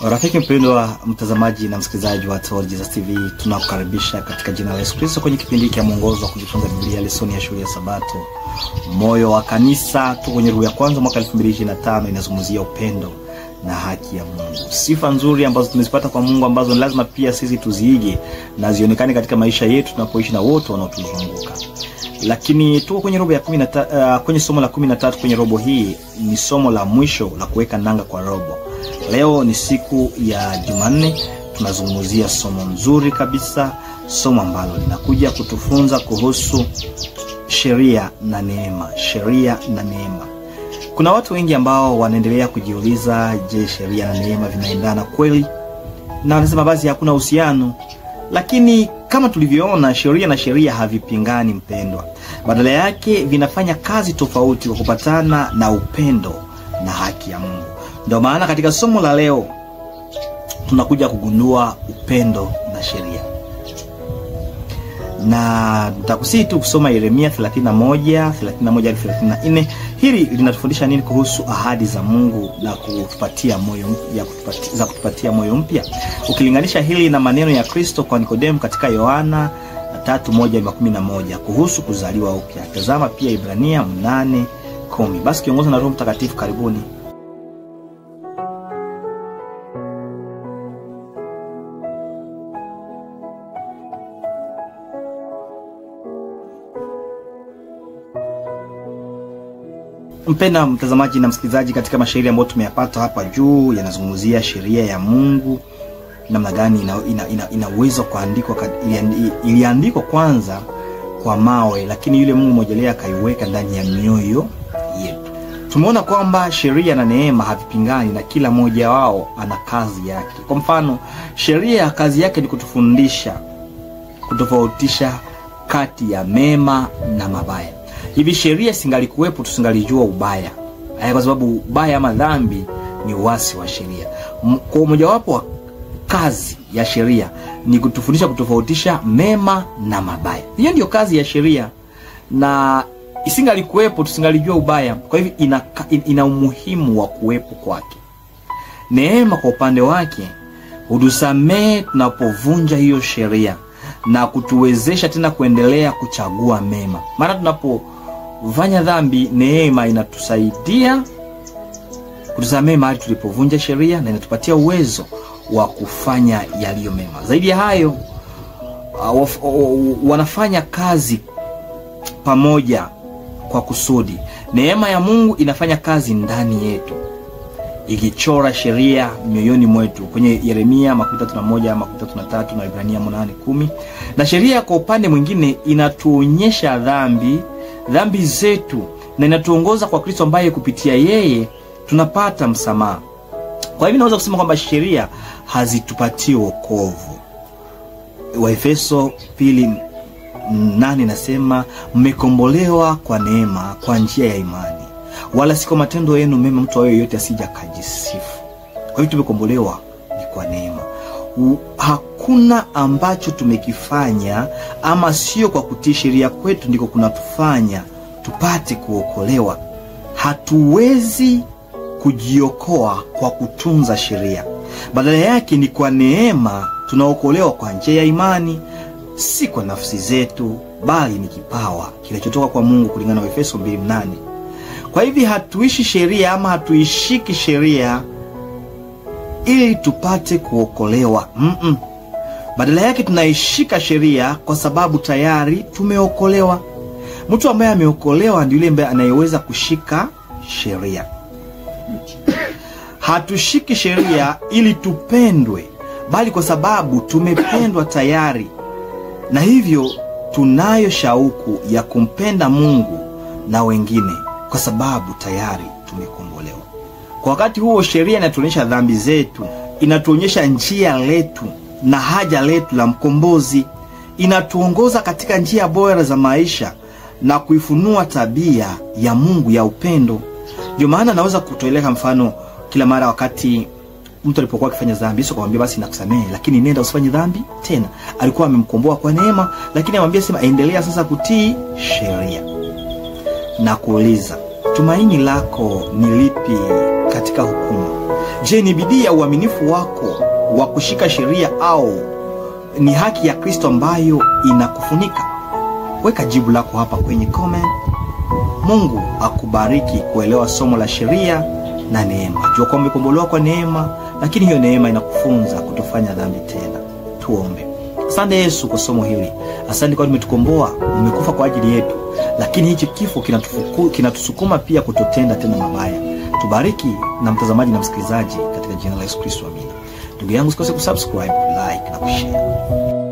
Rafiki mpendwa mtazamaji na msikilizaji wa Told Jesus TV, tunakukaribisha katika jina la Yesu Kristo kwenye kipindi cha mwongozo wa kujifunza Biblia, lesoni ya shule ya Sabato, moyo wa kanisa. Tuko kwenye roho ya kwanza mwaka 2025, inazungumzia upendo na haki ya Mungu. Sifa nzuri ambazo tumezipata kwa Mungu, ambazo lazima pia sisi tuziige na zionekane katika maisha yetu tunapoishi na wote wanaotuzunguka. Lakini tuko kwenye robo ya 13, kwenye somo la 13. Kwenye robo hii ni somo la mwisho la kuweka nanga kwa robo. Leo ni siku ya Jumanne, tunazungumzia somo nzuri kabisa, somo ambalo linakuja kutufunza kuhusu sheria na neema. Sheria na neema. Kuna watu wengi ambao wanaendelea kujiuliza, je, sheria na neema vinaendana kweli? Na wanasema basi hakuna uhusiano. Lakini kama tulivyoona, sheria na sheria havipingani mpendwa. Badala yake vinafanya kazi tofauti kwa kupatana na upendo na haki ya Mungu. Ndio maana katika somo la leo tunakuja kugundua upendo na sheria. Na nitakusii tu kusoma Yeremia 31:34. Hili linatufundisha nini kuhusu ahadi za Mungu na kutupatia moyo mpya, kutupatia moyo mpya? Ukilinganisha hili na maneno ya Kristo kwa Nikodemu katika Yohana 3:11 kuhusu kuzaliwa upya. Tazama pia Ibrania 8:10. Basi kiongozwa na Roho Mtakatifu, karibuni. Mpenda mtazamaji na msikilizaji, katika mashairi ambayo tumeyapata hapa juu yanazungumzia sheria ya Mungu, namna gani ina uwezo kuandikwa. Iliandikwa kwanza kwa mawe, lakini yule Mungu mmoja akaiweka ndani ya mioyo yetu. Tumeona kwamba sheria na neema havipingani na kila mmoja wao ana kazi yake. Kwa mfano, sheria kazi yake ni kutufundisha kutofautisha kati ya mema na mabaya. Hivi sheria singalikuwepo tusingalijua ubaya. Kwa sababu ubaya ama dhambi ni uasi wa sheria. Kwa mojawapo wa kazi ya sheria ni kutufundisha kutofautisha mema na mabaya. Hiyo ndio kazi ya sheria, na isingalikuwepo tusingalijua ubaya. Kwa hivyo ina umuhimu wa kuwepo kwake. Neema kwa upande wake hutusamehe tunapovunja hiyo sheria na kutuwezesha tena kuendelea kuchagua mema. Maana tunapofanya dhambi, neema inatusaidia kutusamehe mahali tulipovunja sheria na inatupatia uwezo wa kufanya yaliyo mema. Zaidi ya hayo, wanafanya kazi pamoja kwa kusudi. Neema ya Mungu inafanya kazi ndani yetu, ikichora sheria mioyoni mwetu kwenye Yeremia 31:33 na Ibrania 8:10. Na sheria kwa upande mwingine inatuonyesha dhambi zetu na inatuongoza kwa Kristo ambaye kupitia yeye tunapata msamaha. Kwa hivyo naweza kusema kwamba sheria hazitupatii wokovu. Waefeso 2:8 nasema, mmekombolewa kwa neema kwa njia ya imani, wala si kwa matendo yenu mema, mtu awe yote asija kajisifu. Kwa hivyo tumekombolewa ni kwa neema. Hakuna ambacho tumekifanya ama sio kwa kutii sheria kwetu ndiko kunatufanya tupate kuokolewa. Hatuwezi kujiokoa kwa kutunza sheria. Badala yake ni kwa neema tunaokolewa kwa njia ya imani, si kwa nafsi zetu, bali ni kipawa kinachotoka kwa Mungu kulingana na Efeso 2:8. Kwa hivi hatuishi sheria ama hatuishiki sheria ili tupate kuokolewa. Badala yake tunaishika sheria kwa sababu tayari tumeokolewa. Mtu ambaye ameokolewa ndiye yule ambaye anayeweza kushika sheria. Hatushiki sheria ili tupendwe, bali kwa sababu tumependwa tayari. Na hivyo tunayo shauku ya kumpenda Mungu na wengine kwa sababu tayari tumekombolewa. Kwa wakati huo sheria inatuonyesha dhambi zetu, inatuonyesha njia letu na haja letu la mkombozi, inatuongoza katika njia bora za maisha na kuifunua tabia ya Mungu ya upendo. Ndio maana naweza kutoeleka mfano kila mara wakati mtu alipokuwa akifanya dhambi, Yesu akamwambia basi nakusamehe, lakini nenda usifanye dhambi tena. Alikuwa amemkomboa kwa neema, lakini amwambia sema endelea sasa kutii sheria. Na kuuliza, tumaini lako ni lipi katika hukumu? Je, ni bidii ya uaminifu wako wa kushika sheria au ni haki ya Kristo ambayo inakufunika? Weka jibu lako hapa kwenye comment. Mungu akubariki kuelewa somo la sheria na neema. Jua kwamba umekombolewa kwa neema, lakini hiyo neema inakufunza kutofanya dhambi tena. Tuombe. Asante Yesu kwa somo hili. Asante kwa umetukomboa, umekufa kwa ajili yetu. Lakini hichi kifo kinatusukuma pia kutotenda tena mabaya. Tubariki na mtazamaji na msikilizaji katika jina la Yesu Kristo, amina. Ndugu yangu, usikose kusubscribe, like na kushare.